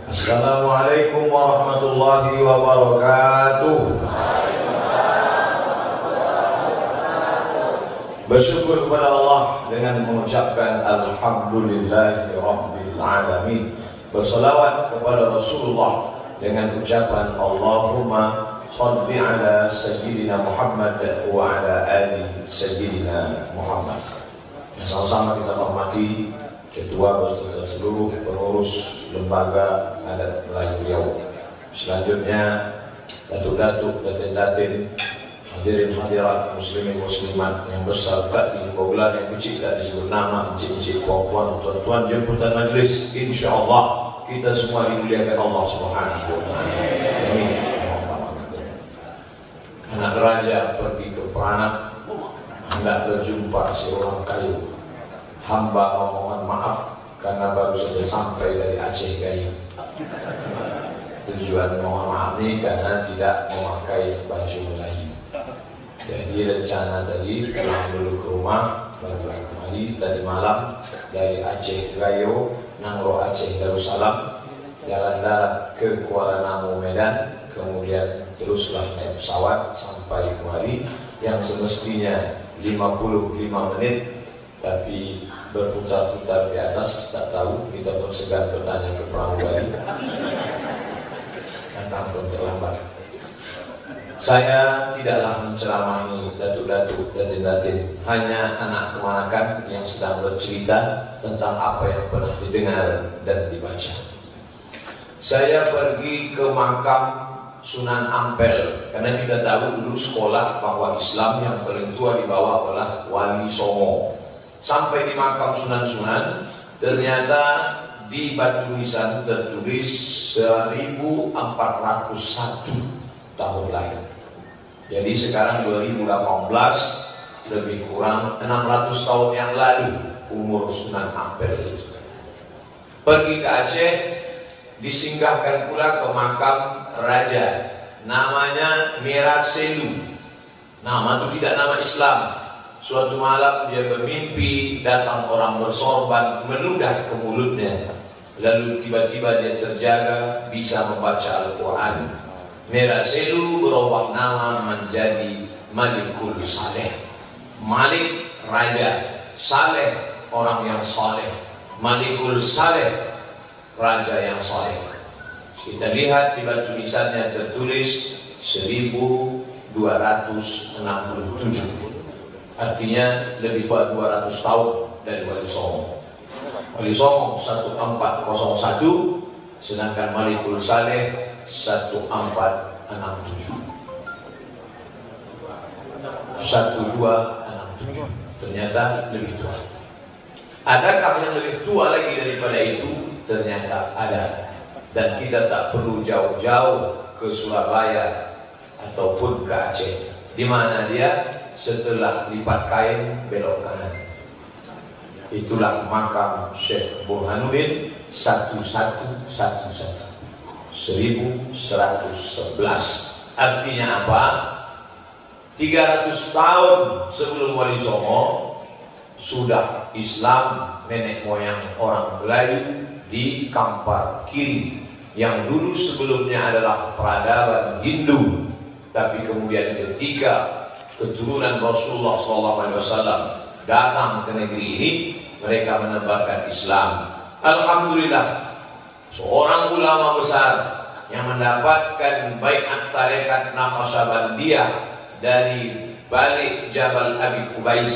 Assalamualaikum warahmatullahi wabarakatuh. Bersyukur kepada Allah dengan mengucapkan Alhamdulillahirabbil alamin. Bersalawat kepada Rasulullah dengan ucapan Allahumma shalli ala sayyidina Muhammad wa ala ali sayyidina Muhammad. Sama-sama kita hormati Ketua beserta seluruh pengurus lembaga adat Melayu Riau. Selanjutnya datuk-datuk, datin-datin, hadirin hadirat, muslimin muslimat yang besar tak digelar yang kecil tak disebut nama, encik-encik, puan-puan, tuan-tuan, jemputan majlis. Insyaallah kita semua dimuliakan Allah Subhanahu wa taala. Amin. Anak raja pergi ke Peranak, hendak berjumpa seorang kayu. Hamba mohon maaf karena baru saja sampai dari Aceh Gayo. Tujuan mohon maaf ini karena tidak memakai baju Melayu. Jadi rencana tadi pulang dulu ke rumah, baru kembali tadi malam dari Aceh Gayo, Nangro Aceh Darussalam, jalan darat ke Kuala Namu Medan, kemudian teruslah naik pesawat sampai kemari yang semestinya 55 menit, tapi berputar-putar di atas, tak tahu, kita pun segan bertanya ke pramugari. Datang pun terlambat. Saya tidaklah menceramahi datuk-datuk, datin-datin, hanya anak kemanakan yang sedang bercerita tentang apa yang pernah didengar dan dibaca. Saya pergi ke makam Sunan Ampel karena kita tahu dulu sekolah bahwa Islam yang paling tua dibawa oleh Wali Songo. Sampai di makam Sunan-Sunan, ternyata di batu nisan tertulis 1401 tahun lahir. Jadi sekarang 2018, lebih kurang 600 tahun yang lalu umur Sunan Ampel itu. Pergi ke Aceh, disinggahkan pula ke makam raja, namanya Miraselu. Nama itu tidak nama Islam. Suatu malam dia bermimpi datang orang bersorban meludah ke mulutnya. Lalu tiba-tiba dia terjaga bisa membaca Al-Quran. Miraselu berubah nama menjadi Malikul Saleh. Malik raja, Saleh orang yang saleh. Malikul Saleh raja yang saleh. Kita lihat di batu nisannya tertulis 1267. Artinya lebih kuat 200 tahun dari Wali Songo. Wali Songo 1401, sedangkan Malikul Saleh 1467. 1267. Ternyata lebih tua. Adakah yang lebih tua lagi daripada itu? Ternyata ada. Dan kita tak perlu jauh-jauh ke Surabaya ataupun ke Aceh. Di mana dia? Setelah lipat kain belok kanan. Itulah makam Syekh Burhanuddin 1111. Artinya apa? 300 tahun sebelum Wali Songo sudah Islam nenek moyang orang Melayu di Kampar Kiri, yang dulu sebelumnya adalah peradaban Hindu, tapi kemudian ketika keturunan Rasulullah SAW datang ke negeri ini, mereka menebarkan Islam. Alhamdulillah, seorang ulama besar yang mendapatkan baiat tarekat Naqsyabandiyah dari balik Jabal Abi Qubais,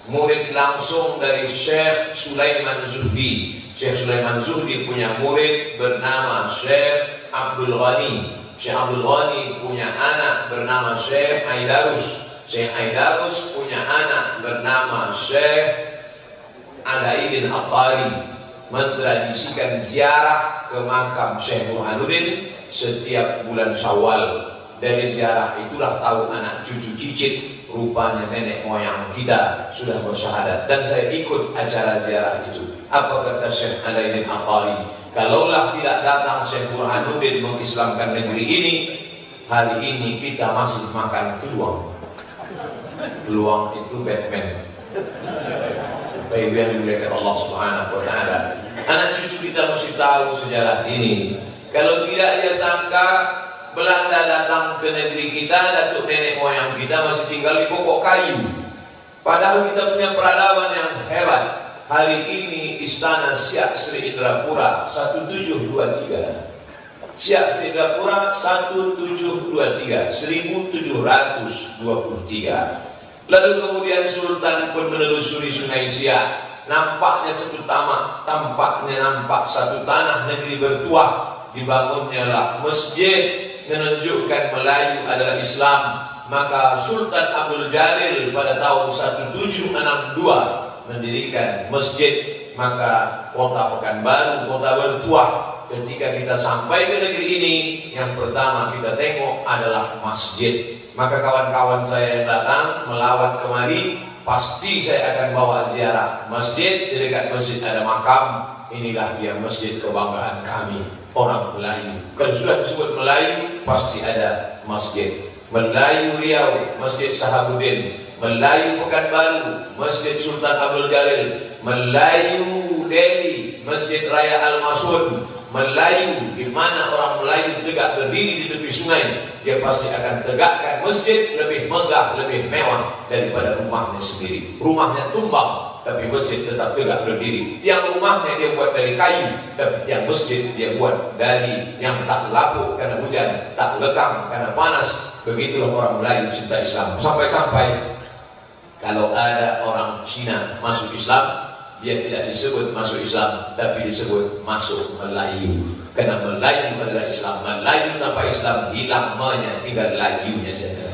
murid langsung dari Syekh Sulaiman Zuhdi. Syekh Sulaiman Zuhdi punya murid bernama Syekh Abdul Ghani. Syekh Abdul Ghani punya anak bernama Syekh Aidarus. Syekh Aidarus punya anak bernama Syekh Adaidin At-Tari. Mentradisikan ziarah ke makam Syekh Burhanuddin setiap bulan Syawal. Dari ziarah itulah tahu anak cucu cicit, rupanya nenek moyang kita sudah bersyahadat. Dan saya ikut acara ziarah itu. Apa kata Syekh Adaidin At-Tari? Kalaulah tidak datang Syekh Burhanuddin mengislamkan negeri ini, hari ini kita masih makan peluang. Peluang itu Batman. Baik yang dimuliakan Allah Subhanahu wa taala. Anak cucu kita mesti tahu sejarah ini. Kalau tidak dia sangka Belanda datang ke negeri kita, datuk nenek moyang kita masih tinggal di pokok kayu. Padahal kita punya peradaban yang hebat. Hari ini Istana Siak Sri Indrapura 1723. Siak Sri Indrapura 1723, 1723. Lalu kemudian Sultan pun menelusuri Sungai Siak. Nampaknya satu nampak satu tanah negeri bertuah. Dibangunnya lah masjid menunjukkan Melayu adalah Islam. Maka Sultan Abdul Jalil pada tahun 1762 mendirikan masjid. Maka kota Pekanbaru, kota bertuah. Ketika kita sampai ke negeri ini, yang pertama kita tengok adalah masjid. Maka kawan-kawan saya yang datang melawat kemari, pasti saya akan bawa ziarah masjid. Di dekat masjid ada makam. Inilah dia masjid kebanggaan kami, orang Melayu. Kalau sudah disebut Melayu, pasti ada masjid. Melayu Riau, Masjid Sahabuddin. Melayu Pekanbaru, Masjid Sultan Abdul Jalil. Melayu Delhi, Masjid Raya Al-Masud. Melayu, di mana orang Melayu tegak berdiri di tepi sungai, dia pasti akan tegakkan masjid lebih megah, lebih mewah daripada rumahnya sendiri. Rumahnya tumbang, tapi masjid tetap tegak berdiri. Tiang rumahnya dia buat dari kayu, tapi tiang masjid dia buat dari yang tak lapuk karena hujan, tak lekang karena panas. Begitulah orang Melayu cinta Islam. Sampai-sampai kalau ada orang Cina masuk Islam, dia tidak disebut masuk Islam, tapi disebut masuk Melayu. Karena Melayu adalah Islam. Melayu tanpa Islam hilang namanya, tinggal Melayunya saja.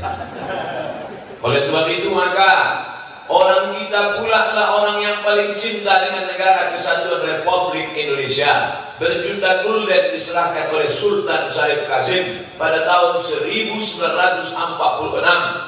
Oleh sebab itu maka orang kita pula lah orang yang paling cinta dengan negara Kesatuan Republik Indonesia. Berjuta gulden diserahkan oleh Sultan Syarif Qasim pada tahun 1946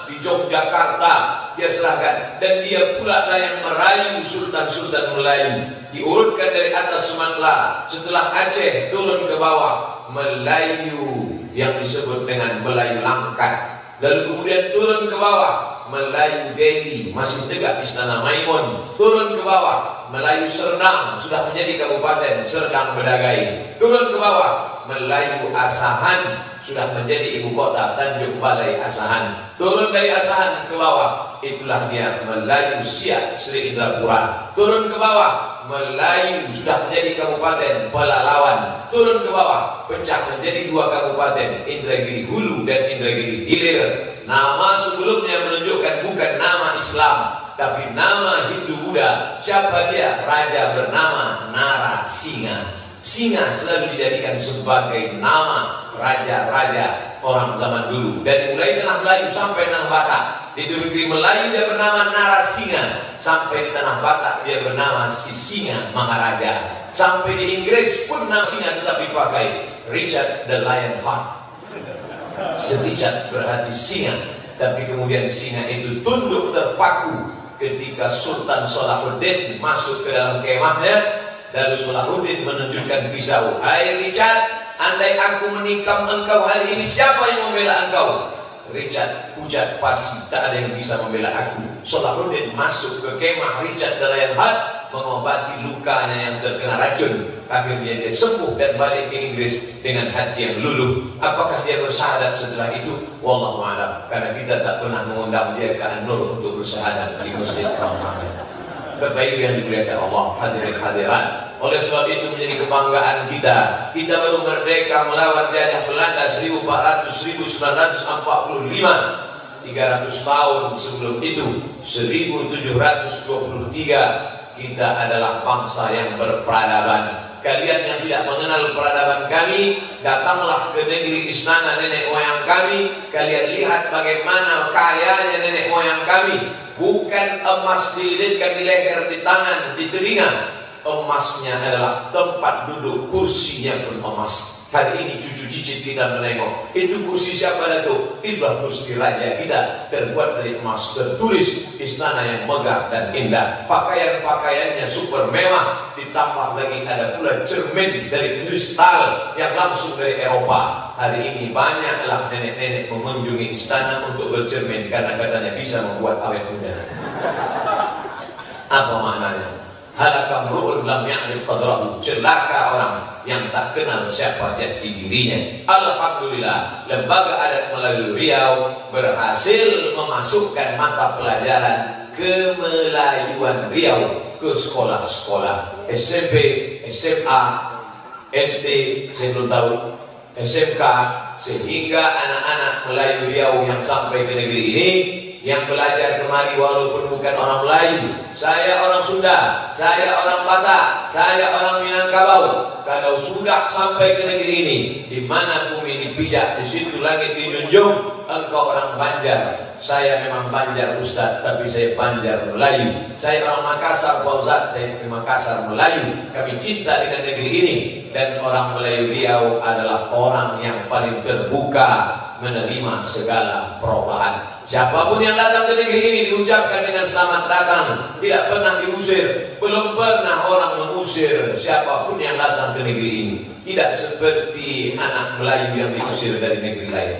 di Yogyakarta. Dia serahkan, dan dia pula lah yang merayu Sultan-Sultan Melayu. Diurutkan dari atas Sumatera, setelah Aceh turun ke bawah, Melayu yang disebut dengan Melayu Langkat. Lalu kemudian turun ke bawah, Melayu Delhi, masih tegak Istana Maimun. Turun ke bawah, Melayu Serdang, sudah menjadi kabupaten Serdang Bedagai. Turun ke bawah, Melayu Asahan, sudah menjadi ibu kota Tanjung Balai Asahan. Turun dari Asahan ke bawah, itulah dia Melayu Siak Sri Indrapura. Turun ke bawah, Melayu sudah menjadi kabupaten Pelalawan. Turun ke bawah, pecah menjadi dua kabupaten, Indragiri Hulu dan Indragiri Hilir. Nama sebelumnya menunjukkan bukan nama Islam, tapi nama Hindu Buddha. Siapa dia? Raja bernama Narasinga. Singa selalu dijadikan sebagai nama raja-raja orang zaman dulu. Dari mulai tanah Melayu sampai tanah Batak. Di negeri Melayu dia bernama Narasinga. Sampai di tanah Batak dia bernama Sisinga Maharaja. Sampai di Inggris pun nama singa tetap dipakai, Richard the Lionheart. Richard berarti singa. Tapi kemudian singa itu tunduk terpaku ketika Sultan Salahuddin masuk ke dalam kemahnya. Lalu Salahuddin menunjukkan pisau. Hai Richard, andai aku menikam engkau hari ini, siapa yang membela engkau? Richard ujar pasti tak ada yang bisa membela aku. Salahuddin masuk ke kemah Richard the Lionheart, mengobati lukanya yang terkena racun. Akhirnya dia sembuh dan balik ke Inggris dengan hati yang luluh. Apakah dia bersyahadat setelah itu? Wallahu a'lam. Karena kita tak pernah mengundang dia ke An-Nur untuk bersyahadat di Masjid Al-Haram. Bapak Ibu yang dimuliakan Allah, hadirin hadirat. Oleh sebab itu menjadi kebanggaan kita. Kita baru merdeka melawan jajah Belanda 1945. 300 tahun sebelum itu, 1723, kita adalah bangsa yang berperadaban. Kalian yang tidak mengenal peradaban kami, datanglah ke negeri istana nenek moyang kami. Kalian lihat bagaimana kayanya nenek moyang kami. Bukan emas dililitkan di leher, di tangan, di telinga. Emasnya adalah tempat duduk, kursinya pun emas. Hari ini cucu cicit kita menengok, itu kursi siapa Datuk? Itulah kursi raja kita, terbuat dari emas, tertulis istana yang megah dan indah. Pakaian-pakaiannya super mewah, ditambah lagi ada pula cermin dari kristal yang langsung dari Eropa. Hari ini banyaklah nenek-nenek mengunjungi istana untuk bercermin karena katanya bisa membuat awet muda. Apa maknanya? Halakam ru'ul lam ya'rif qadrahu. Celaka orang yang tak kenal siapa jati dirinya. Alhamdulillah, lembaga adat Melayu Riau berhasil memasukkan mata pelajaran kemelayuan Riau ke sekolah-sekolah SMP, SMA, SD, saya belum tahu, SMK, sehingga anak-anak Melayu Riau yang sampai ke negeri ini, yang belajar kemari walaupun bukan orang Melayu, saya orang Sunda, saya orang Batak, saya orang Minangkabau, kalau sudah sampai ke negeri ini, di mana bumi dipijak, di situ langit dijunjung, engkau orang Banjar. Saya memang Banjar Ustaz, tapi saya Banjar Melayu. Saya orang Makassar Pak Ustaz, saya dari Makassar Melayu. Kami cinta dengan negeri ini. Dan orang Melayu Riau adalah orang yang paling terbuka menerima segala perubahan. Siapapun yang datang ke negeri ini diucapkan dengan selamat datang, tidak pernah diusir. Belum pernah orang mengusir siapapun yang datang ke negeri ini. Tidak seperti anak Melayu yang diusir dari negeri lain.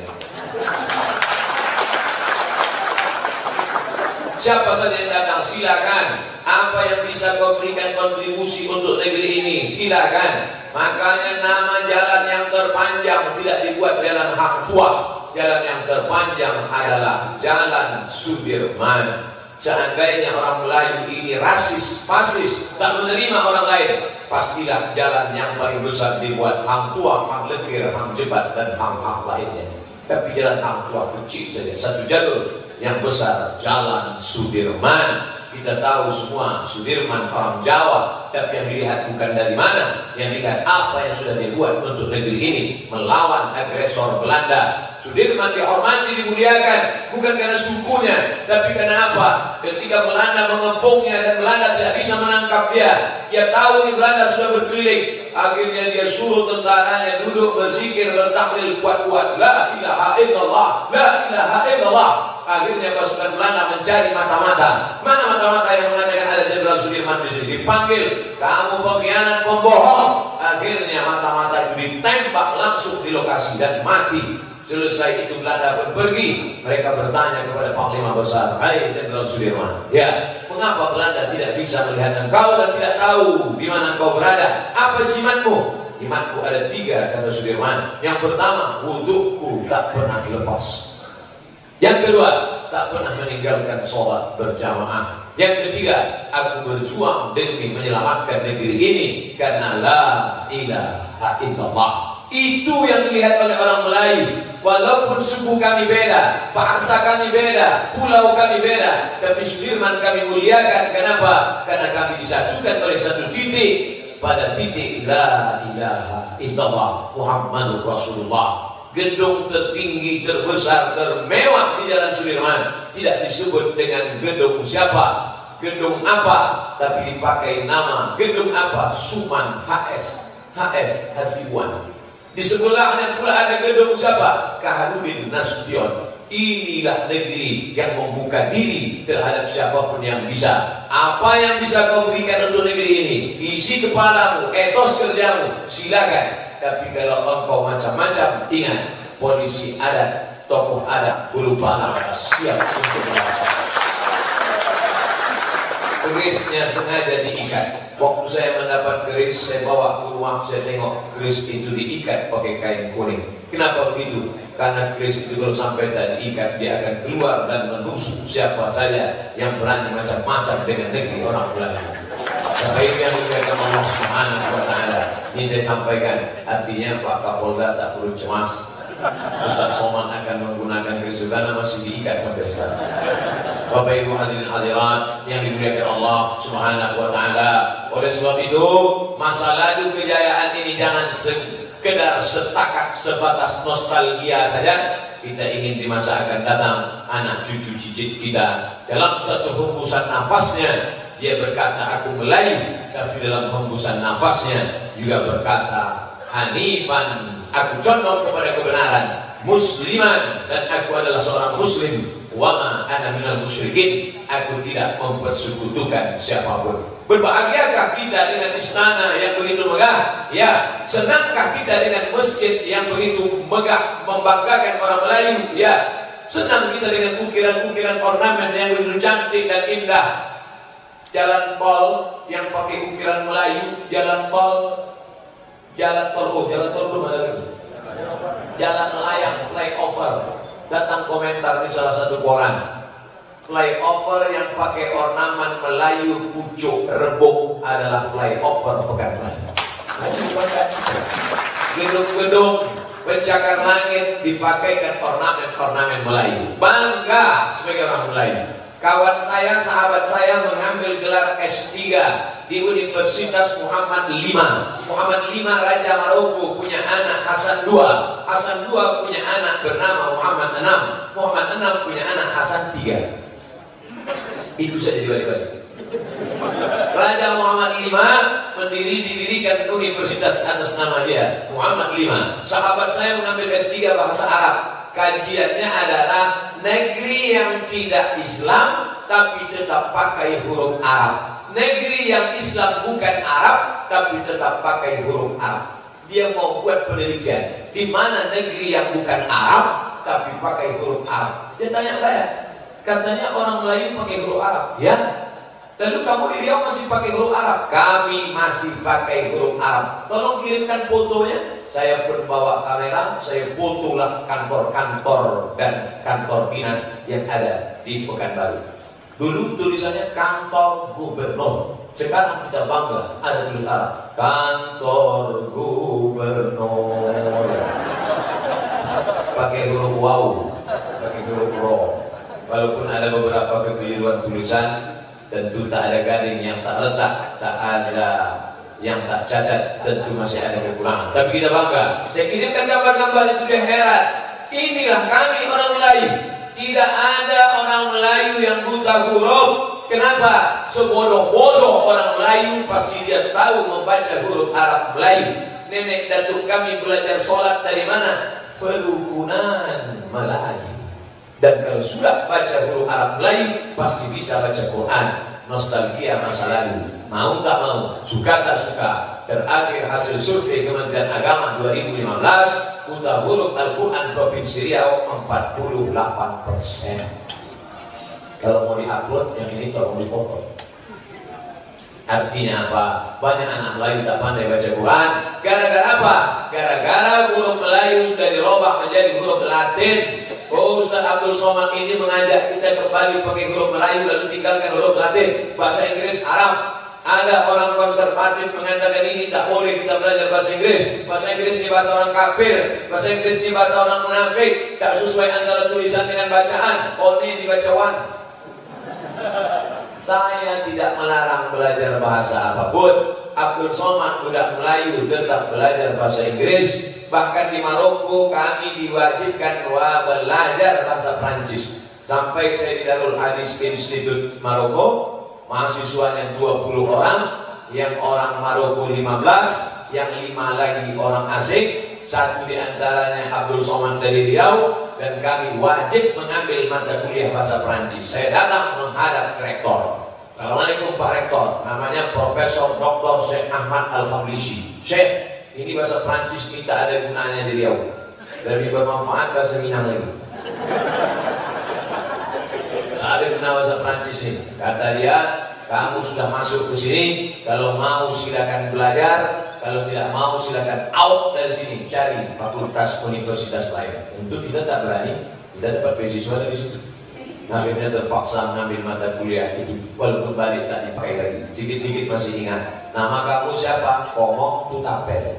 Siapa saja yang datang silakan. Apa yang bisa kau berikan kontribusi untuk negeri ini, silakan. Makanya nama jalan yang terpanjang tidak dibuat jalan Hang Tuah. Jalan yang terpanjang adalah Jalan Sudirman. Seandainya orang Melayu ini rasis, fasis, tak menerima orang lain, pastilah jalan yang paling besar dibuat Hang Tuah, Hang Lekir, Hang Jebat, dan Hang lainnya. Tapi jalan Hang Tuah kecil saja, satu jalur. Yang besar Jalan Sudirman. Kita tahu semua Sudirman orang Jawa, tapi yang dilihat bukan dari mana, yang dilihat apa yang sudah dibuat untuk negeri ini melawan agresor Belanda. Sudirman dihormati, dimuliakan bukan karena sukunya, tapi karena apa? Ketika Belanda mengepungnya dan Belanda tidak bisa menangkap dia, dia tahu di Belanda sudah berkeliling. Akhirnya dia suruh tentaranya duduk berzikir, bertahlil kuat-kuat, la ilaha illallah, la ilaha illallah. Akhirnya pasukan Belanda mencari mata-mata. Mana mata-mata yang mengatakan ada Jenderal Sudirman di sini? Dipanggil, kamu pengkhianat, pembohong. Akhirnya mata-mata itu ditembak langsung di lokasi dan mati. Selesai itu Belanda pun pergi. Mereka bertanya kepada Panglima Besar, hai Jenderal Sudirman, ya, mengapa Belanda tidak bisa melihat engkau dan tidak tahu di mana engkau berada? Apa jimatmu? Jimatku ada 3, kata Sudirman. Yang pertama, wudhuku tak pernah dilepas. Yang kedua, tak pernah meninggalkan sholat berjamaah. Yang ketiga, aku berjuang demi menyelamatkan negeri ini karena la ilaha illallah. Itu yang dilihat oleh orang Melayu. Walaupun suku kami beda, bahasa kami beda, pulau kami beda, tapi Sudirman kami muliakan. Kenapa? Karena kami disatukan oleh satu titik, pada titik la ilaha illallah Muhammadur Rasulullah. Gedung tertinggi, terbesar, termewah di Jalan Sudirman tidak disebut dengan gedung siapa, gedung apa, tapi dipakai nama gedung apa, Suman HS Hasibuan. Di sebelahnya pula ada gedung siapa, Kaharudin Nasution. Inilah negeri yang membuka diri terhadap siapapun yang bisa. Apa yang bisa kau berikan untuk negeri ini? Isi kepalamu, etos kerjamu, silakan. Tapi kalau engkau macam-macam, ingat, polisi adat, tokoh adat, bulu panah siap untuk melawan. Kerisnya sengaja diikat. Waktu saya mendapat keris, saya bawa ke rumah, saya tengok keris itu diikat pakai kain kuning. Kenapa begitu? Karena keris itu kalau sampai tak diikat, dia akan keluar dan menusuk siapa saja yang berani macam-macam dengan negeri orang Melayu. Sebaiknya yang dikatakan Allah Subhanahu wa Ta'ala. Ini saya sampaikan, artinya Pak Kapolda tak perlu cemas. Ustaz Somad akan menggunakan keris karena masih diikat sampai sekarang. Bapak Ibu hadirin hadirat yang dimuliakan Allah Subhanahu wa Ta'ala. Oleh sebab itu, masa lalu kejayaan ini jangan sekedar setakat sebatas nostalgia saja. Kita ingin di masa akan datang anak cucu cicit kita dalam satu hembusan nafasnya dia berkata aku Melayu, tapi dalam hembusan nafasnya juga berkata Hanifan, aku condong kepada kebenaran, Musliman, dan aku adalah seorang Muslim. Wama ana minal musyrikin, aku tidak mempersekutukan siapapun. Berbahagiakah kita dengan istana yang begitu megah? Ya. Senangkah kita dengan masjid yang begitu megah, membanggakan orang Melayu? Ya. Senang kita dengan ukiran-ukiran ornamen yang begitu cantik dan indah. jalan tol yang pakai ukiran Melayu, jalan tol belum ada lagi. Jalan layang, flyover. Datang komentar di salah satu koran. Flyover yang pakai ornamen Melayu pucuk rebung adalah flyover Pekanbaru. Gedung-gedung pencakar langit dipakaikan ornamen Melayu. Bangga sebagai orang Melayu. Kawan saya, sahabat saya mengambil gelar S3 di Universitas Muhammad V. Muhammad V Raja Maroko punya anak Hasan II. Hasan II punya anak bernama Muhammad VI. Muhammad VI punya anak Hasan III. Itu saja dibalik-balik. Raja Muhammad V didirikan universitas atas nama dia, Muhammad V. Sahabat saya mengambil S3 bahasa Arab. Kajiannya adalah negeri yang tidak Islam tapi tetap pakai huruf Arab. Negeri yang Islam bukan Arab tapi tetap pakai huruf Arab. Dia mau buat penelitian di mana negeri yang bukan Arab tapi pakai huruf Arab. Dia tanya saya, katanya orang Melayu pakai huruf Arab, ya? Lalu kamu di Riau masih pakai huruf Arab? Kami masih pakai huruf Arab. Tolong kirimkan fotonya. Saya pun bawa kamera, saya fotolah kantor-kantor dan kantor dinas yang ada di Pekanbaru. Dulu tulisannya kantor gubernur. Sekarang kita bangga ada tulis Arab. Kantor gubernur. Pakai huruf waw, pakai huruf ro. Walaupun ada beberapa kekeliruan tulisan, tentu tak ada garing yang tak letak, tak ada yang tak cacat, tentu masih ada kekurangan. Tapi kita bangga. Saya kirimkan gambar-gambar itu, dia heran. Inilah kami orang Melayu. Tidak ada orang Melayu yang buta huruf. Kenapa? Sebodoh-bodoh orang Melayu pasti dia tahu membaca huruf Arab Melayu. Nenek datuk kami belajar sholat dari mana? Perukunan Melayu. Dan kalau sudah baca huruf Arab Melayu, pasti bisa baca Quran. Nostalgia masa lalu. Mau tak mau, suka tak suka. Terakhir hasil survei Kementerian Agama 2015, buta huruf Al-Quran Provinsi Riau 48%. Kalau mau diupload, yang ini tolong dipotong. Artinya apa? Banyak anak Melayu tak pandai baca Quran. Gara-gara apa? Gara-gara huruf Melayu sudah dirubah menjadi huruf Latin. Ustaz Abdul Somad ini mengajak kita kembali pakai huruf Melayu lalu tinggalkan huruf Latin. Bahasa Inggris haram. Ada orang konservatif mengatakan ini tak boleh kita belajar bahasa Inggris. Bahasa Inggris ini bahasa orang kafir. Bahasa Inggris ini bahasa orang munafik. Tak sesuai antara tulisan dengan bacaan. Oh ini dibaca one. Saya tidak melarang belajar bahasa apapun. Abdul Somad budak Melayu tetap belajar bahasa Inggris. Bahkan di Maroko kami diwajibkan belajar bahasa Prancis. Sampai saya di Darul Hadis Institute Maroko, mahasiswanya 20 orang, yang orang Maroko 15, yang 5 lagi orang asing. Satu di antaranya Abdul Somad dari Riau, dan kami wajib mengambil mata kuliah bahasa Prancis. Saya datang menghadap rektor. Assalamualaikum Pak Rektor, namanya Profesor Dr. Syekh Ahmad Al-Fablisi. Syekh, ini bahasa Prancis kita ada gunanya di Riau. Lebih bermanfaat bahasa Minang lagi. Ada guna bahasa Prancis ini. Kata dia, kamu sudah masuk ke sini, kalau mau silakan belajar, kalau tidak mau silakan out dari sini, cari fakultas universitas lain. Untuk kita tak berani, kita dapat beasiswa dari situ. Akhirnya terpaksa mengambil mata kuliah itu, walaupun balik tak dipakai lagi. Sikit-sikit masih ingat. Nama kamu siapa? Komok Tutapel.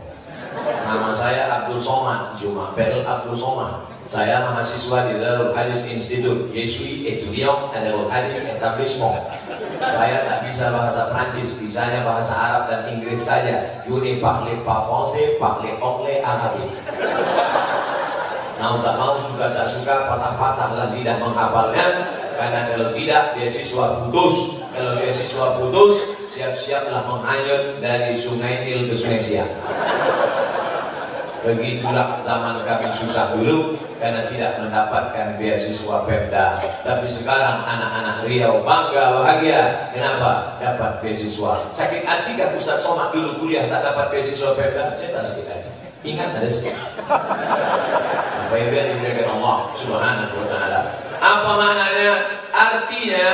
Nama saya Abdul Somad, Jumapel Abdul Somad. Saya mahasiswa di Darul Hadis Institute. Je suis étudiant à Darul Hadis Etablissement. Saya tak bisa bahasa Prancis, bisanya bahasa Arab dan Inggris saja. Je ne parle pas français, parle anglais, arabe. Mau tak mau, suka tak suka, patah-patahlah lidah menghafalnya. Karena kalau tidak, beasiswa putus. Kalau beasiswa putus, siap-siaplah menghanyut dari Sungai Nil ke Sungai Siak. Begitulah zaman kami susah dulu karena tidak mendapatkan beasiswa Pemda. Tapi sekarang anak-anak Riau bangga, bahagia. Kenapa? Dapat beasiswa. Sakit hati kan Ustaz Somad dulu kuliah tak dapat beasiswa Pemda? Saya tak sakit hati. Ingat ada sekali. Apa yang diberikan Allah Subhanahu wa ta'ala. Apa maknanya? Artinya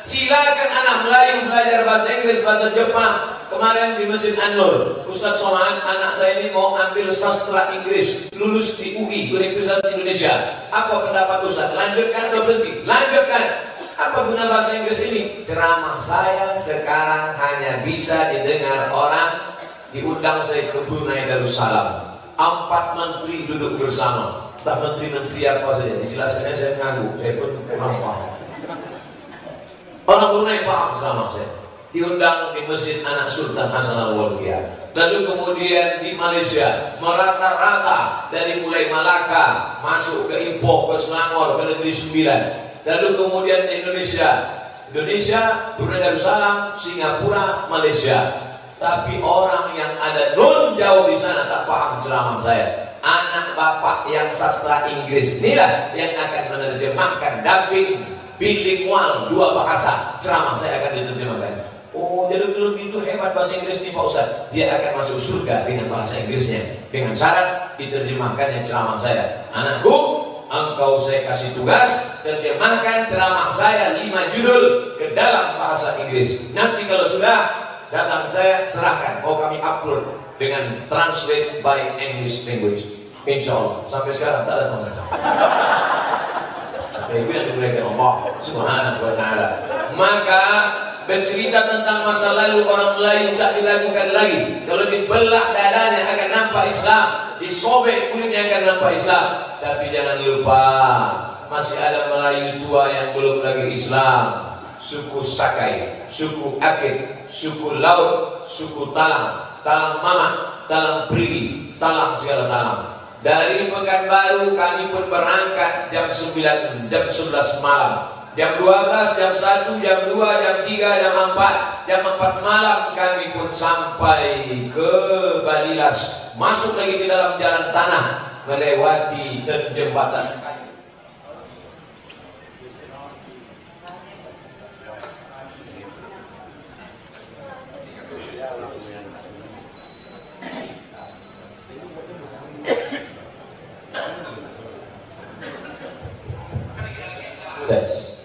Silakan anak Melayu belajar bahasa Inggris, bahasa Jepang. Kemarin di Masjid An-Nur, Ustadz Somad, anak saya ini mau ambil sastra Inggris, lulus di UI, Universitas Indonesia. Apa pendapat Ustadz? Lanjutkan atau berhenti? Lanjutkan. Apa guna bahasa Inggris ini? Ceramah saya sekarang hanya bisa didengar orang. Diundang saya ke Brunei Darussalam, 4 menteri duduk bersama. Tak menteri-menteri apa saja, dijelaskannya saya ngaku, saya pun kurang paham. Orang Brunei paham ceramah saya. Diundang di Masjid Anak Sultan Hasan Al-Bolkiah. Lalu kemudian di Malaysia, merata-rata dari mulai Malaka masuk ke Ipoh, ke Selangor, ke Negeri Sembilan. Lalu kemudian di Indonesia, Brunei Darussalam, Singapura, Malaysia. Tapi orang yang ada non jauh di sana tak paham ceramah saya. Anak bapak yang sastra Inggris inilah yang akan menerjemahkan dubbing bilingual 2 bahasa. Ceramah saya akan diterjemahkan. Oh, jadi kalau gitu hebat bahasa Inggris nih Pak Ustaz. Dia akan masuk surga dengan bahasa Inggrisnya, dengan syarat diterjemahkannya ceramah saya. Anakku, engkau saya kasih tugas terjemahkan ceramah saya 5 judul ke dalam bahasa Inggris. Nanti kalau sudah datang saya serahkan, kami upload dengan translate by English language. Insya Allah. Sampai sekarang tak ada tanda. Itu yang diberikan Allah Subhanahu wa Ta'ala. Maka bercerita tentang masa lalu orang Melayu tak diragukan lagi. Kalau dibelah dadanya akan nampak Islam, disobek kulitnya akan nampak Islam. Tapi jangan lupa masih ada Melayu tua yang belum lagi Islam. Suku Sakai, suku Akit, suku Laut, suku Talang, Talang Mama, Talang Pridi, Talang segala Talang. Dari Pekanbaru kami pun berangkat jam 9, jam 11 malam. Jam 12, jam 1, jam 2, jam 3, jam 4. Jam 4 malam kami pun sampai ke Balilas. Masuk lagi ke dalam jalan tanah, melewati jembatan.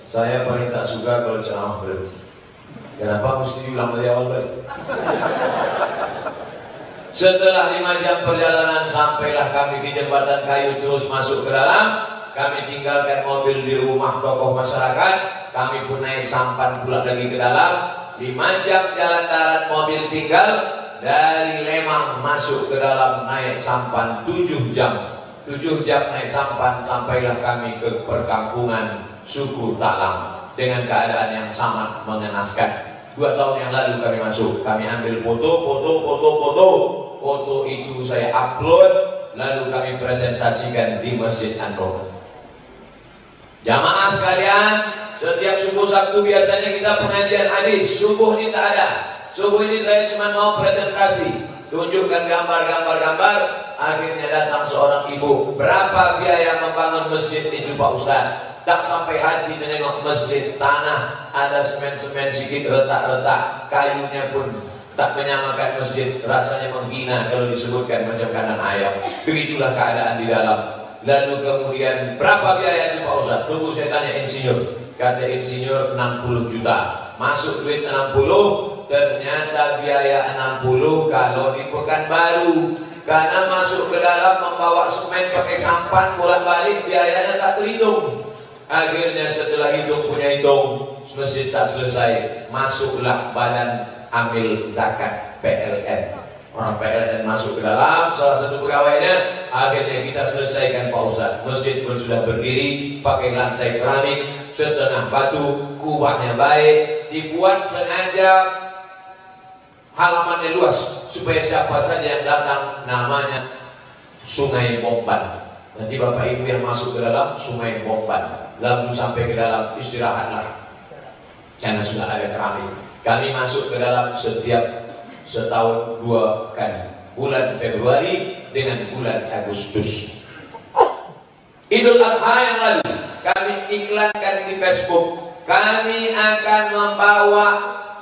Saya paling tak suka kalau ceramah berhenti. Kenapa mesti diulang dari awal balik? Setelah 5 jam perjalanan sampailah kami di jembatan kayu, terus masuk ke dalam. Kami tinggalkan mobil di rumah tokoh masyarakat. Kami pun naik sampan pula lagi ke dalam. 5 jam jalan darat mobil tinggal. Dari Lemang masuk ke dalam naik sampan 7 jam. 7 jam naik sampan sampailah kami ke perkampungan suku Talang dengan keadaan yang sangat mengenaskan. 2 tahun yang lalu kami masuk, kami ambil foto itu saya upload, lalu kami presentasikan di Masjid An-Nur. Jamaah sekalian, setiap subuh Sabtu biasanya kita pengajian hadis. Subuh ini tak ada. Subuh ini saya cuma mau presentasi, tunjukkan gambar. Akhirnya datang seorang ibu. Berapa biaya membangun masjid itu Pak Ustaz? Tak sampai hati menengok masjid, tanah ada semen-semen sedikit retak-retak, kayunya pun tak menyamakan masjid, rasanya menghina kalau disebutkan macam kandang ayam. Begitulah keadaan di dalam. Lalu kemudian berapa biaya itu Pak Ustaz? Tunggu saya tanya insinyur. Kata insinyur 60 juta. Masuk duit 60, ternyata biaya 60 kalau di Pekanbaru. Karena masuk ke dalam membawa semen pakai sampan bolak-balik biayanya tak terhitung. Akhirnya setelah punya hitung, masjid tak selesai. Masuklah badan amil zakat PLN. Orang PLN masuk ke dalam, salah satu pegawainya. Akhirnya kita selesaikan Pak Ustaz. Masjid pun sudah berdiri, pakai lantai keramik, setengah batu, kubahnya baik, dibuat sengaja halamannya luas supaya siapa saja yang datang, namanya Sungai Bomban. Nanti Bapak Ibu yang masuk ke dalam Sungai Bomban, lalu sampai ke dalam istirahatlah karena sudah ada keramik. Kami masuk ke dalam setiap setahun 2 kali, bulan Februari dengan bulan Agustus. Idul Adha yang lalu kami iklankan di Facebook, kami akan membawa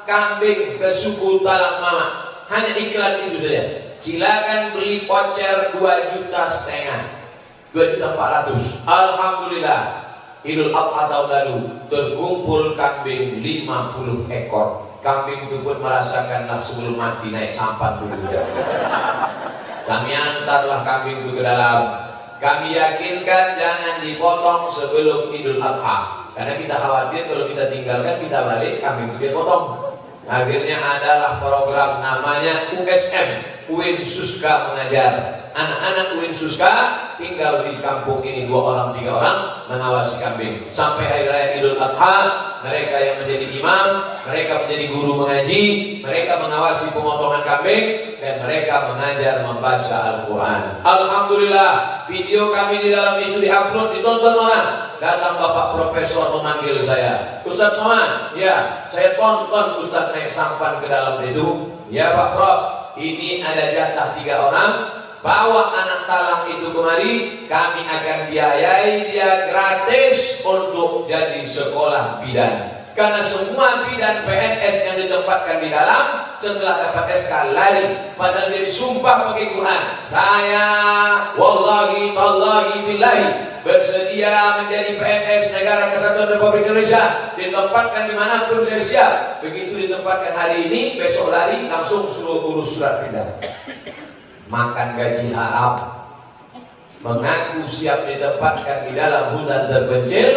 kambing ke suku Talang Mama. Hanya iklan itu saja. Silakan beli voucher 2,5 juta, 2,4 juta. Alhamdulillah Idul Adha tahun lalu terkumpul kambing 50 ekor. Kambing itu pun merasakanlah sebelum mati naik sampan dulu. Kami antarlah kambing itu ke dalam. Kami yakinkan jangan dipotong sebelum Idul Adha, karena kita khawatir kalau kita tinggalkan, kita balik, kambing itu dia potong. Akhirnya adalah program namanya USM, UIN Suska mengajar. Anak-anak UIN Suska tinggal di kampung ini 2 orang 3 orang mengawasi kambing. Sampai hari raya Idul Adha, mereka yang menjadi imam, mereka menjadi guru mengaji, mereka mengawasi pemotongan kambing, dan mereka mengajar membaca Al-Quran. Alhamdulillah, video kami di dalam itu diupload, ditonton orang. Datang Bapak Profesor memanggil saya, Ustadz Somad, ya saya tonton Ustadz naik sampan ke dalam itu. Ya Pak Prof, ini ada jatah 3 orang, bawa anak talang itu kemari, kami akan biayai dia gratis untuk jadi sekolah bidan. Karena semua bidan PNS yang ditempatkan di dalam, setelah dapat SK lari, padahal dia disumpah pakai Quran. Saya wallahi tallahi billahi bersedia menjadi PNS Negara Kesatuan Republik Indonesia, ditempatkan dimanapun saya siap. Begitu ditempatkan hari ini, besok lari langsung suruh urus surat pindah. Makan gaji haram, mengaku siap ditempatkan di dalam hutan terpencil,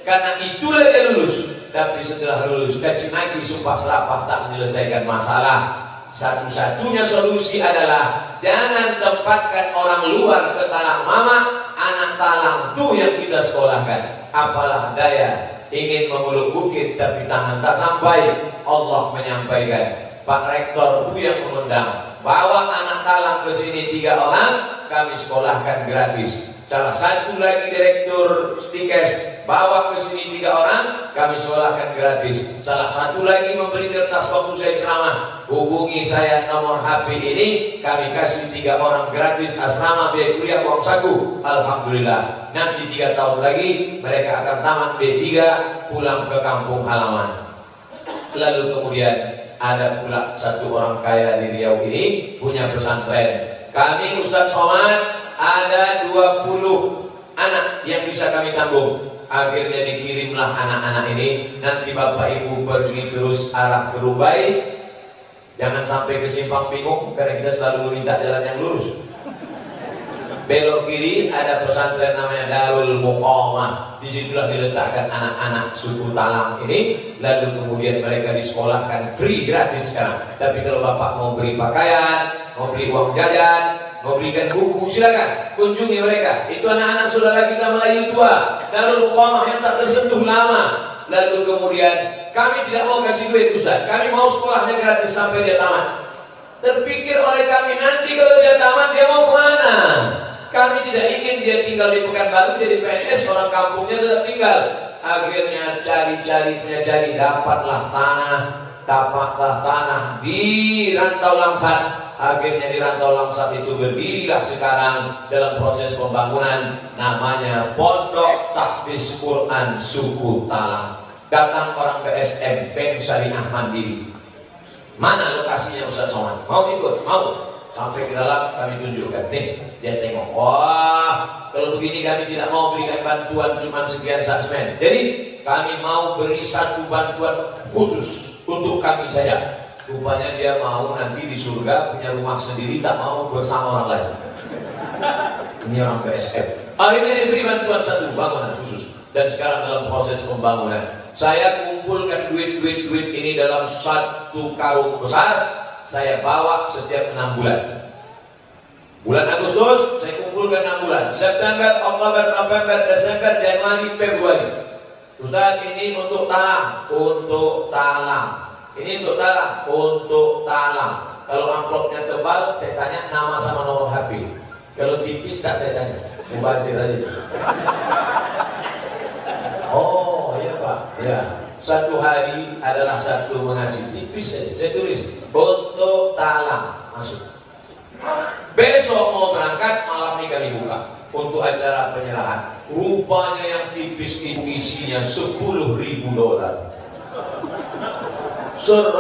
karena itulah dia lulus. Tapi setelah lulus caci maki, sumpah serapah, tak menyelesaikan masalah. Satu-satunya solusi adalah jangan tempatkan orang luar ke talang mama, anak talang tuh yang kita sekolahkan. Apalah daya ingin memeluk bukit tapi tangan tak sampai. Allah menyampaikan, Pak Rektor itu yang mengundang, bawa anak talang ke sini 3 orang, kami sekolahkan gratis. Salah satu lagi Direktur Stikes, bawa ke sini 3 orang, kami sekolahkan gratis. Salah satu lagi memberi kertas waktu saya ceramah, hubungi saya nomor HP ini, kami kasih 3 orang gratis asrama biaya kuliah uang saku. Alhamdulillah, nanti 3 tahun lagi mereka akan tamat B3, pulang ke kampung halaman. Lalu kemudian ada pula satu orang kaya di Riau ini punya pesantren. Kami Ustadz Somad ada 20 anak yang bisa kami tanggung. Akhirnya dikirimlah anak-anak ini. Nanti Bapak Ibu pergi terus arah ke Rumbai, jangan sampai ke Simpang Pingung, karena kita selalu meminta jalan yang lurus. Belok kiri ada pesantren namanya Darul Muqamah. Disitulah diletakkan anak-anak suku Talang ini. Lalu kemudian mereka disekolahkan free, gratis sekarang. Tapi kalau Bapak mau beli pakaian, mau beli uang jajan, mau belikan buku, silakan kunjungi mereka. Itu anak-anak saudara kita Melayu tua, Darul Muqamah yang tak tersentuh lama. Lalu kemudian kami tidak mau kasih duit Ustaz, kami mau sekolahnya gratis sampai dia tamat. Terpikir oleh kami, nanti kalau dia tamat dia mau kemana? Kami tidak ingin dia tinggal di Pekanbaru jadi PNS, orang kampungnya tetap tinggal. Akhirnya cari-cari punya cari, dapatlah tanah di Rantau Langsat. Akhirnya di Rantau Langsat itu berdirilah sekarang dalam proses pembangunan namanya Pondok Tahfiz Quran Suku Talang. Datang orang BSM Bank Syariah Mandiri. Mana lokasinya Ustaz Somad? Mau ikut? Mau? Sampai ke dalam kami tunjukkan. Nih, dia tengok. Wah, kalau begini kami tidak mau berikan bantuan cuma sekian sasmen. Jadi kami mau beri satu bantuan khusus untuk kami saja. Rupanya dia mau nanti di surga punya rumah sendiri, tak mau bersama orang lain. Ini orang BSF. Akhirnya diberi bantuan satu bangunan khusus. Dan sekarang dalam proses pembangunan. Saya kumpulkan duit ini dalam satu karung besar. Saya bawa setiap 6 bulan. Bulan Agustus saya kumpulkan 6 bulan. September, Oktober, November, Desember, Januari, Februari. Ustaz, ini untuk talang. Untuk talang. Ini untuk talang. Untuk talang. Kalau amplopnya tebal, saya tanya nama sama nomor HP. Kalau tipis tak saya tanya. Mubazir aja. Oh iya Pak. Ya. Satu hari adalah satu mengasih, tipis saja. Saya tulis untuk talang masuk. Besok mau berangkat, malam ini kami buka untuk acara penyerahan. Rupanya yang tipis itu isinya $10.000. 114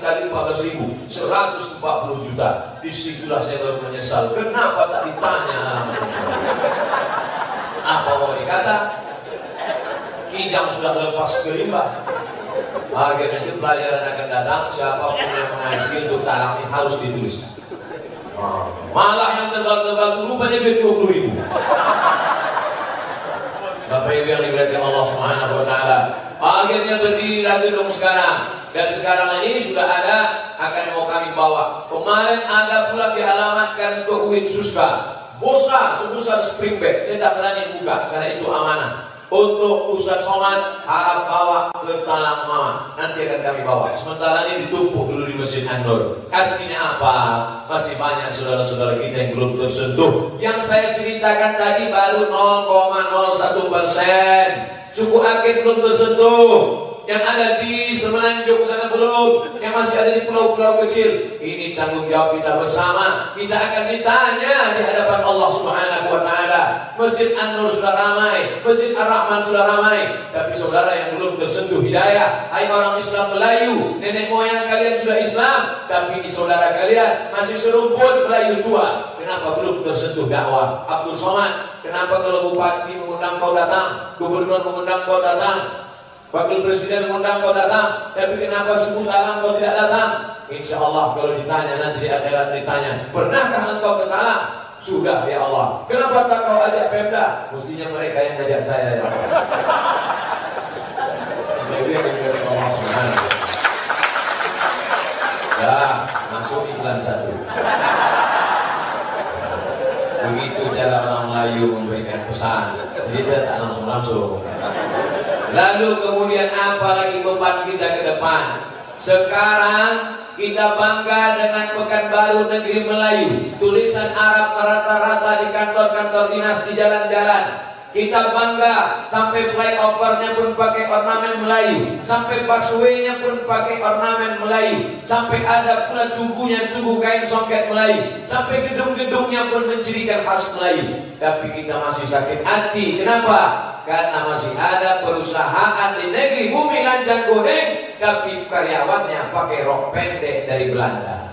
kali 14.000, 140 juta. Disitulah saya baru menyesal. Kenapa tak ditanya? Apa mau dikata? Kijang sudah lepas ke limbah. Akhirnya itu pelajaran akan datang, siapapun yang mengaji untuk talaknya harus ditulis. Malah yang tebal-tebal itu rupanya duit 20.000. Bapak Ibu yang dimuliakan Allah Subhanahu wa taala. Akhirnya berdiri lagi dong sekarang. Dan sekarang ini sudah ada akan mau kami bawa. Kemarin ada pula dialamatkan ke UIN Suska. Bosa sebesar spring bed. Saya tak berani buka karena itu amanah. Untuk Ustaz Somad harap bawa ke Talang Mama. Nanti akan kami bawa. Sementara ini ditumpuk dulu di Masjid An-Nur. Artinya apa? Masih banyak saudara-saudara kita yang belum tersentuh. Yang saya ceritakan tadi baru 0,01%. Suku Akit belum tersentuh. Yang ada di Semenanjung sana belum, yang masih ada di pulau-pulau kecil. Ini tanggung jawab kita bersama. Kita akan ditanya di hadapan Allah Subhanahu wa taala. Masjid An-Nur sudah ramai, Masjid Ar-Rahman sudah ramai, tapi saudara yang belum tersentuh hidayah, hai orang Islam Melayu, nenek moyang kalian sudah Islam, tapi di saudara kalian masih serumpun Melayu tua. Kenapa belum tersentuh dakwah? Abdul Somad, kenapa kalau bupati mengundang kau datang, gubernur mengundang kau datang, wakil presiden mengundang kau datang, tapi kenapa Suku Talang kau tidak datang? Insya Allah kalau ditanya nanti di akhirat ditanya, pernahkah engkau ke Talang? Sudah ya Allah. Kenapa tak kau ajak Pemda? Mestinya mereka yang ajak saya ya Allah. Ya, masuk iklan satu. Begitu cara orang Melayu memberikan pesan. Jadi dia tak langsung. Lalu kemudian apa lagi beban kita ke depan? Sekarang kita bangga dengan Pekanbaru Negeri Melayu. Tulisan Arab merata-rata di kantor-kantor dinas, di jalan-jalan. Kita bangga sampai flyovernya pun pakai ornamen Melayu, sampai busway-nya pun pakai ornamen Melayu, sampai ada pula tubuhnya tubuh kain songket Melayu, sampai gedung-gedungnya pun mencirikan khas Melayu. Tapi kita masih sakit hati. Kenapa? Karena masih ada perusahaan di negeri bumi lancang goreng, tapi karyawannya pakai rok pendek dari Belanda.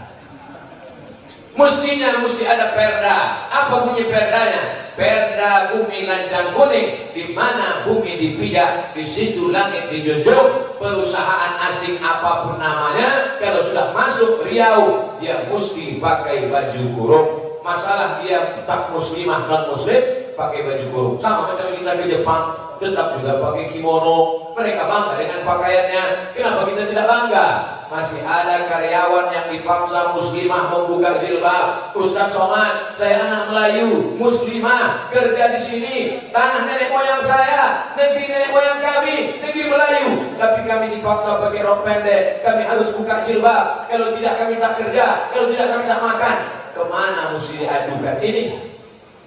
Mestinya mesti ada perda. Apa bunyi perdanya? Perda bumi lancang kuning, di mana bumi dipijak, di situ langit dijunjung. Perusahaan asing apapun namanya, kalau sudah masuk Riau, dia mesti pakai baju kurung. Masalah dia tak muslimah non muslim, pakai baju kurung. Sama macam kita ke Jepang, tetap juga pakai kimono. Mereka bangga dengan pakaiannya. Kenapa kita tidak bangga? Masih ada karyawan yang dipaksa muslimah membuka jilbab. Ustaz Somad, saya anak Melayu, muslimah, kerja di sini, tanah nenek moyang saya, negeri nenek moyang kami, negeri Melayu. Tapi kami dipaksa pakai rok pendek, kami harus buka jilbab. Kalau tidak kami tak kerja, kalau tidak kami tak makan. Kemana mesti diadukan ini?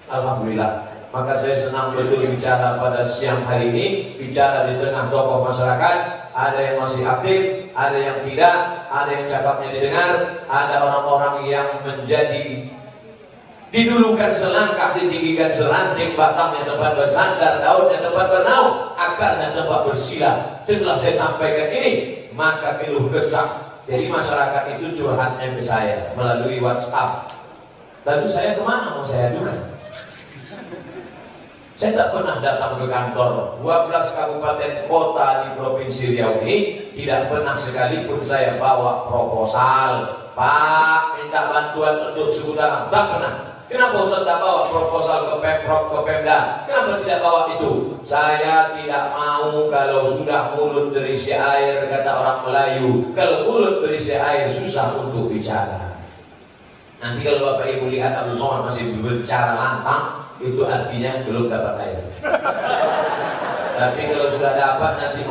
Alhamdulillah. Maka saya senang betul bicara pada siang hari ini, bicara di tengah tokoh masyarakat. Ada yang masih aktif, ada yang tidak, ada yang cakapnya didengar, ada orang-orang yang menjadi didulukan selangkah, ditinggikan seranting, batangnya tempat bersandar, daunnya tempat bernaung, akarnya tempat bersila. Setelah saya sampaikan ini, maka keluh kesah. Jadi masyarakat itu curhatnya ke saya melalui WhatsApp. Lalu saya kemana mau saya adukan? Saya tak pernah datang ke kantor 12 kabupaten kota di Provinsi Riau ini. Tidak pernah sekalipun saya bawa proposal, Pak minta bantuan untuk suku Talang. Tak pernah. Kenapa Ustaz tak bawa proposal ke Pemprov, ke Pemda? Kenapa tidak bawa itu? Saya tidak mau kalau sudah mulut berisi air, kata orang Melayu. Kalau mulut berisi air susah untuk bicara. Nanti kalau Bapak Ibu lihat Abdul Somad masih berbicara lantang, itu artinya belum dapat air. Tapi kalau sudah dapat nanti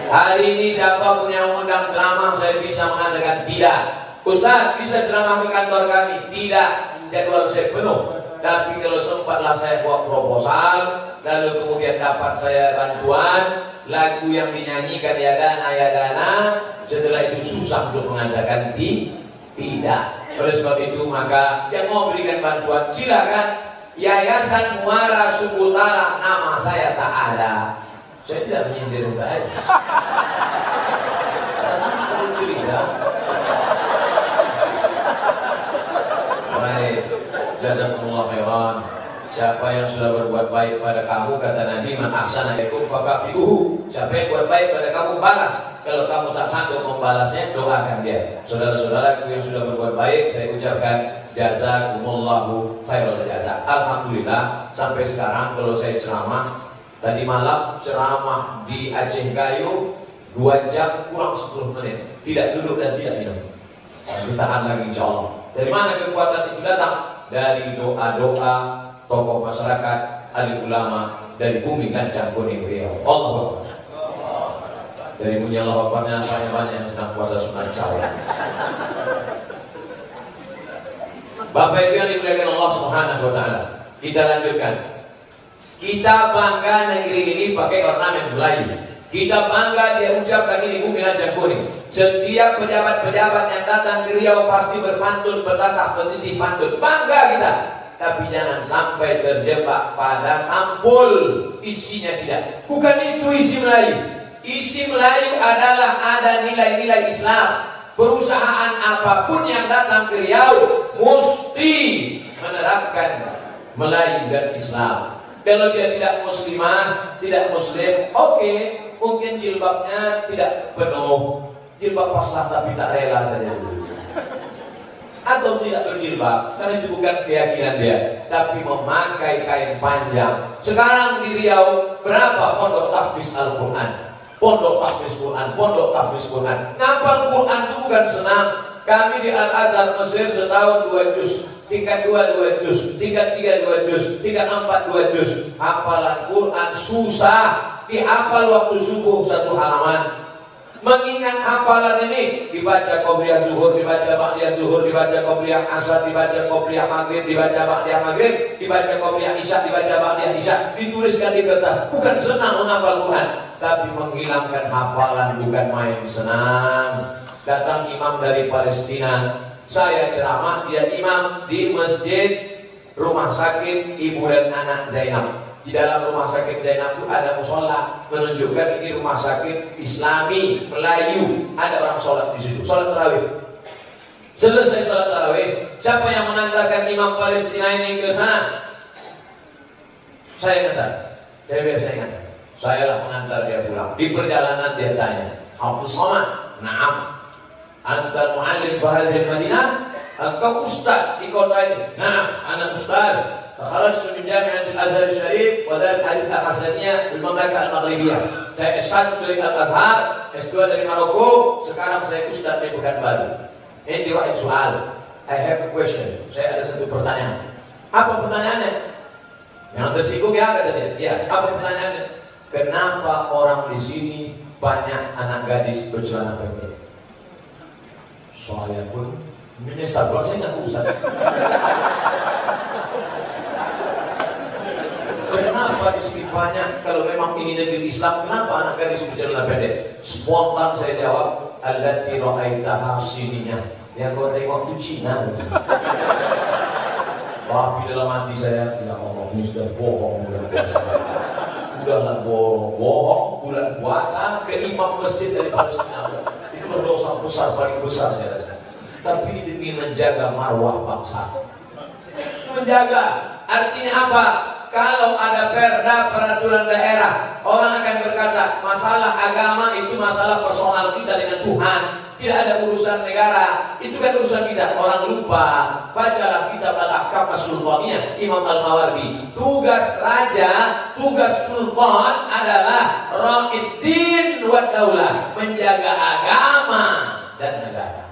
hari ini siapa punya undang ceramah, saya bisa mengatakan tidak. Ustaz bisa ceramah ke kantor kami? Tidak, jadwal saya penuh. Tapi kalau sempatlah saya buat proposal, lalu kemudian dapat saya bantuan, lagu yang dinyanyikan ya dana, setelah itu susah untuk mengatakan tidak. Oleh sebab itu maka yang mau berikan bantuan silakan. Yayasan Muara Suku Talang, nama saya tak ada. Saya tidak menyindir saya. Baik, jazakumullah khairan. Siapa yang sudah berbuat baik pada kamu, kata Nabi, man ahsana ilaikum fakafi'uhu. Siapa yang buat baik pada kamu, balas. Kalau kamu tak sanggup membalasnya, doakan dia. Saudara-saudaraku yang sudah berbuat baik, saya ucapkan jazakumullahu khairul jaza. Alhamdulillah, sampai sekarang kalau saya ceramah, tadi malam ceramah di Aceh Gayo 2 jam kurang 10 menit. Tidak duduk dan tidak minum. Kita tahan lagi insya Allah. Dari mana kekuatan itu datang? Dari doa-doa tokoh masyarakat, ahli ulama dari bumi Kancang Kuning Riau. Allahu Akbar. Dari bunyi Allah Akbarnya banyak-banyak yang sedang puasa sunat Syawal. Bapak Ibu yang dimuliakan Allah Subhanahu wa taala. Kita lanjutkan. Kita bangga negeri ini pakai ornamen Melayu. Kita bangga dia ucapkan ini bumi Kancang Kuning. Setiap pejabat-pejabat yang datang ke Riau pasti berpantun, bertatap, bertitih pantun. Bangga kita. Tapi jangan sampai terjebak pada sampul, isinya tidak. Bukan itu isi Melayu. Isi Melayu adalah ada nilai-nilai Islam. Perusahaan apapun yang datang ke Riau mesti menerapkan Melayu dan Islam. Kalau dia tidak muslimah, tidak muslim, oke, mungkin jilbabnya tidak penuh, jilbab paslah tapi tak rela saja dulu. Atau tidak berjilbab, karena itu bukan keyakinan dia, tapi memakai kain panjang. Sekarang di Riau berapa pondok tahfiz Al-Quran, pondok tahfiz Quran, pondok tahfiz Quran. Ngapal Quran itu bukan senang. Kami di Al-Azhar Mesir setahun 2 juz, tingkat 2 juz, tingkat 3 2 juz, tingkat 4 2 juz. Hafalan Quran susah, dihafal waktu subuh 1 halaman. Mengingat hafalan ini dibaca qobliyah zuhur, dibaca ba'diyah zuhur, dibaca qobliyah asar, dibaca qobliyah maghrib, dibaca ba'diyah maghrib, dibaca qobliyah isya, dibaca ba'diyah isya, dituliskan di kertas. Bukan senang menghafal Quran, tapi menghilangkan hafalan bukan main senang. Datang imam dari Palestina, saya ceramah, dia imam di masjid rumah sakit ibu dan anak Zainab. Di dalam rumah sakit Zainab itu ada musola, menunjukkan ini rumah sakit Islami Melayu. Ada orang sholat di situ, sholat tarawih. Selesai sholat tarawih, siapa yang mengantarkan imam Palestina ini ke sana? Saya ngantar. Saya ingat. Saya lah mengantar dia pulang. Di perjalanan dia tanya, Abdul Somad, na'am. Antar mu'allim fahadil Madinah? Engkau ustaz di kota ini? Na'am, anak ustaz. Takharajtu min Jami'atil Azhar Syarif wa dzal hadits al-Hasaniyah bil Mamlakah Al-Maghribiyah. Saya S1 dari Al-Azhar, S2 dari Maroko, sekarang saya ustaz di Pekanbaru. Ini wahid soal. I have a question. Saya ada satu pertanyaan. Apa pertanyaannya? Yang tersinggung ya kata dia. Ya, apa pertanyaannya? Kenapa orang di sini banyak anak gadis bercelana pendek? Saya pun menyesal kalau saya ngaku ustaz. Kenapa di sini banyak? Kalau memang ini negeri Islam, kenapa anak gadis bercelana pendek? Spontan saya jawab, allati ra'aitaha sininya. Yang kau tengok itu Cina. Tapi dalam hati saya, ya Allah, ini sudah bohong bulan puasa. Udahlah bohong bulan puasa ke imam masjid dari Palestina. Itu berdosa besar, paling besar saya rasa. Tapi demi menjaga marwah bangsa. Menjaga, artinya apa? Kalau ada perda peraturan daerah, orang akan berkata masalah agama itu masalah personal kita dengan Tuhan, tidak ada urusan negara, itu kan urusan kita. Orang lupa, bacalah kitab Al-Ahkam As-Sultaniyah Imam Al-Mawardi. Tugas raja, tugas sultan adalah ra'iddin wa daulah, menjaga agama dan negara.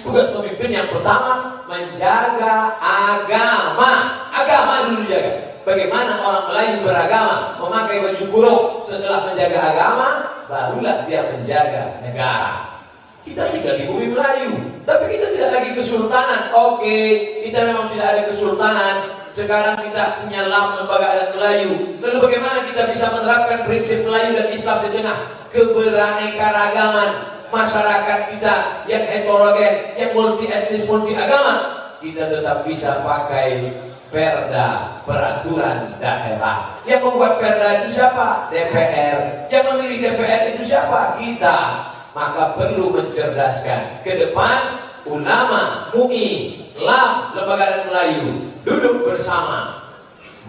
Tugas pemimpin yang pertama menjaga agama. Agama dulu dijaga. Bagaimana orang Melayu beragama, memakai baju kurung, setelah menjaga agama, barulah dia menjaga negara. Kita tinggal di bumi Melayu, tapi kita tidak lagi kesultanan. Oke, kita memang tidak ada kesultanan. Sekarang kita punya lembaga adat Melayu. Lalu bagaimana kita bisa menerapkan prinsip Melayu dan Islam di tengah keberaneka-ragaman masyarakat kita yang heterogen, yang multi etnis, multi agama? Kita tetap bisa pakai perda, peraturan daerah. Yang membuat perda itu siapa? DPR. Yang memilih DPR itu siapa? Kita. Maka perlu mencerdaskan. Ke depan ulama, MUI, LAM, Lembaga Adat Melayu duduk bersama.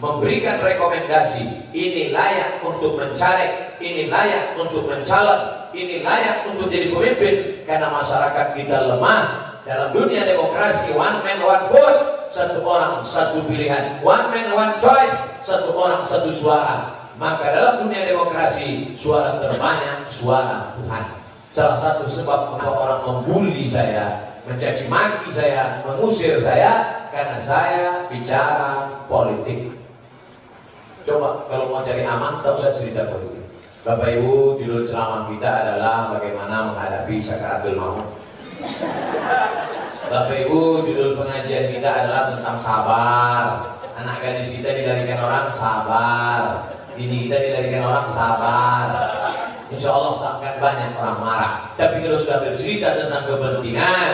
memberikan rekomendasi, ini layak untuk mencari, ini layak untuk mencalon, ini layak untuk jadi pemimpin, karena masyarakat kita lemah. Dalam dunia demokrasi, one man one vote, satu orang satu pilihan, one man one choice, satu orang satu suara. Maka dalam dunia demokrasi, suara terbanyak suara Tuhan. Salah satu sebab mengapa orang membuli saya, mencaci maki saya, mengusir saya, karena saya bicara politik. Coba kalau mau cari aman, tak usah cerita politik. Bapak Ibu, judul ceramah kita adalah bagaimana menghadapi sakaratul maut. Bapak Ibu, judul pengajian kita adalah tentang sabar. Anak gadis kita dilarikan orang sabar, bini kita dilarikan orang sabar. Insya Allah takkan banyak orang marah. Tapi kalau sudah bercerita tentang kepentingan,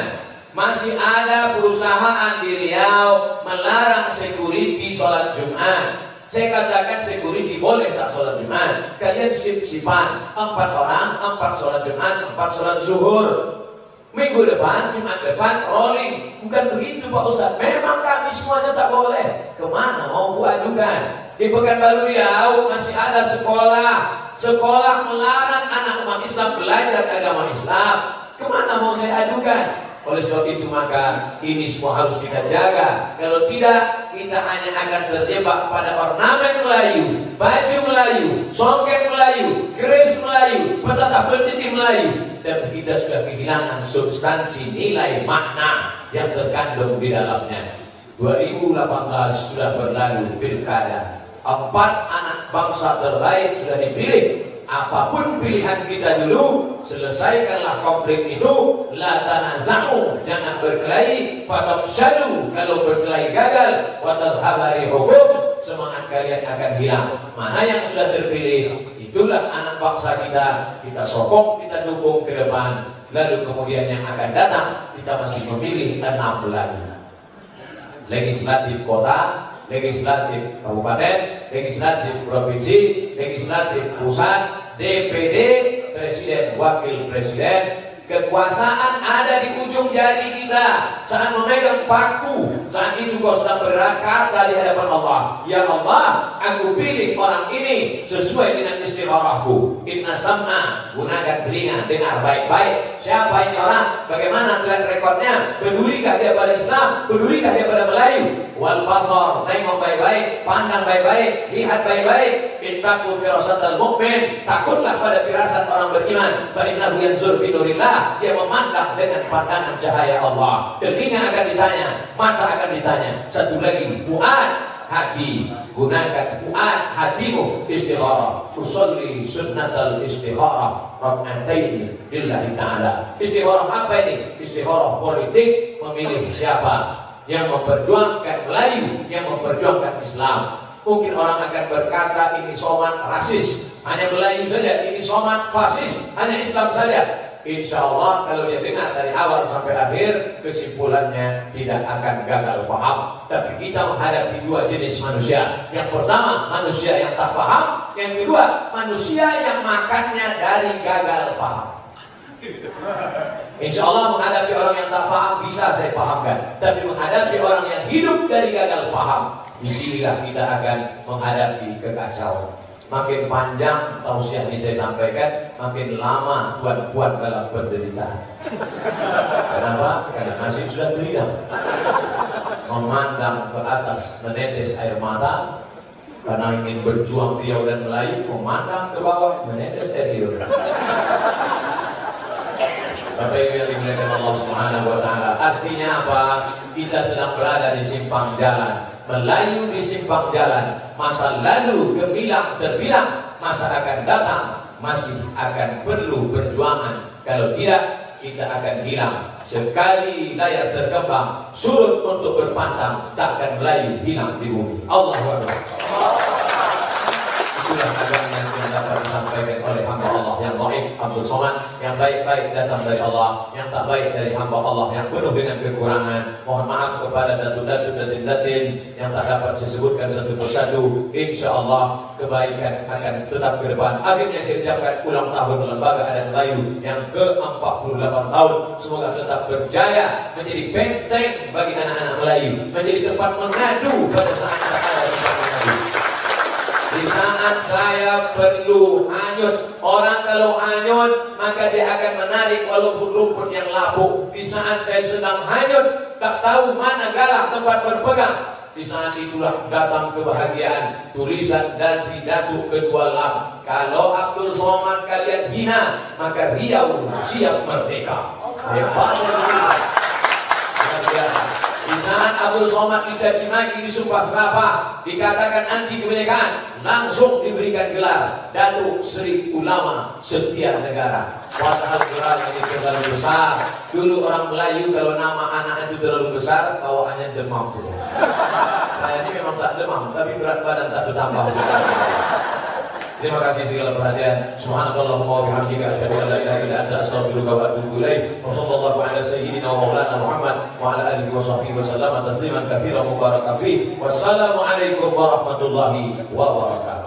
masih ada perusahaan di Riau melarang security sholat Jumat. Saya katakan security boleh tak sholat Jumat. Kalian sip-sipan 4 orang, 4 sholat Jumat, 4 sholat zuhur. Minggu depan, Jumat depan, rolling. Bukan begitu Pak Ustaz. Memang kami semuanya tak boleh. Kemana mau kuadukan? Di Pekanbaru Riau masih ada sekolah. Sekolah melarang anak umat Islam belajar agama Islam. Kemana mau saya adukan? Oleh sebab itu maka ini semua harus kita jaga. Kalau tidak, kita hanya akan terjebak pada ornamen Melayu, baju Melayu, songket Melayu, keris Melayu, petata petiti Melayu, dan kita sudah kehilangan substansi nilai makna yang terkandung di dalamnya. 2018 sudah berlalu pilkada. 4 anak bangsa terbaik sudah dipilih. Apapun pilihan kita dulu, selesaikanlah konflik itu. La tanaza'u, jangan berkelahi. Fatamsyadu, kalau berkelahi gagal. Wa tadhhabari hukum, semangat kalian akan hilang. Mana yang sudah terpilih, itulah anak bangsa kita. Kita sokong, kita dukung ke depan. Lalu kemudian yang akan datang, kita masih memilih 6 lagi. Legislatif kota, legislatif kabupaten, legislatif provinsi, legislatif pusat, DPD, presiden, wakil presiden. Kekuasaan ada di ujung jari kita. Saat memegang paku, saat itu kau sedang berkata di hadapan Allah, ya Allah, aku pilih orang ini sesuai dengan istikharahku. Inna sam'a, gunakan telinga, dengar baik-baik. Siapa ini orang? Bagaimana track recordnya? Pedulikah dia pada Islam? Pedulikah dia pada Melayu? Wal basar, tengok baik-baik, pandang baik-baik, lihat baik-baik. Ittaqu firasatal mu'min, takutlah pada firasat orang beriman. Fa innahu yanzur bi nurillah, dia memandang dengan pandangan cahaya Allah. Telinga akan ditanya, mata akan ditanya. Satu lagi, fuad, hati. Gunakan fuad, hatimu istikharah. Usolli sunnatal istikharah rak'ataini lillahi ta'ala. Istikharah apa ini? Istikharah politik, memilih siapa yang memperjuangkan Melayu, yang memperjuangkan Islam. Mungkin orang akan berkata ini somat rasis, hanya Melayu saja. Ini somat fasis, hanya Islam saja. Insya Allah kalau dia dengar dari awal sampai akhir, kesimpulannya tidak akan gagal paham. Tapi kita menghadapi 2 jenis manusia. Yang pertama, manusia yang tak paham. Yang kedua, manusia yang makannya dari gagal paham. Insya Allah menghadapi orang yang tak paham bisa saya pahamkan. Tapi menghadapi orang yang hidup dari gagal paham, disinilah kita akan menghadapi kekacauan. Makin panjang tausiah ini saya sampaikan, makin lama kuat-kuat dalam penderitaan. Kenapa? Karena nasib sudah teriak. Memandang ke atas, menetes air mata, karena ingin berjuang Riau dan Melayu. Memandang ke bawah, menetes air liur. Bapak Ibu yang dimuliakan Allah Subhanahu wa Ta'ala, artinya apa? Kita sedang berada di simpang jalan, Melayu di simpang jalan. Masa lalu gemilang terbilang, masa akan datang masih akan perlu perjuangan. Kalau tidak, kita akan hilang. Sekali layar terkembang, surut untuk berpantang, takkan Melayu hilang di bumi. Allahu Akbar. Itulah agama yang dapat disampaikan oleh hamba Allah yang baik. Abdul Somad. Yang baik-baik datang dari Allah, yang tak baik dari hamba Allah yang penuh dengan kekurangan. Mohon maaf kepada datuk-datuk datin-datin yang tak dapat disebutkan satu persatu. Insya Allah kebaikan akan tetap ke depan. Akhirnya saya ucapkan ulang tahun Lembaga Adat Melayu yang ke-48 tahun. Semoga tetap berjaya menjadi benteng bagi anak-anak Melayu, menjadi tempat mengadu pada saat ada tempat mengadu. Di saat saya perlu hanyut, orang kalau hanyut maka dia akan menarik walaupun rumput yang lapuk. Di saat saya sedang hanyut, tak tahu mana galah tempat berpegang. Di saat itulah datang kebahagiaan. Tulisan dan pidato kedua lam. Kalau Abdul Somad kalian hina, maka Riau siap merdeka. Hebatnya kita. Di saat Abdul Somad dicaci maki, disumpah serapah, dikatakan anti kebinekaan, langsung diberikan gelar Datuk Seri Ulama Setiap Negara. Padahal gelar ini terlalu besar. Dulu orang Melayu kalau nama anak itu terlalu besar, bawaannya demam. Saya ini memang tak demam, tapi berat badan tak bertambah. Terima kasih segala perhatian. Subhanallahumma wa bihamdika asyhadu an la ilaha illa anta astaghfiruka wa atubu ilaik. Wa sallallahu ala sayyidina wa maulana Muhammad wa ala alihi wa sahbihi wa sallama tasliman katsiran mubarakan fihi. Wassalamu alaikum warahmatullahi wabarakatuh.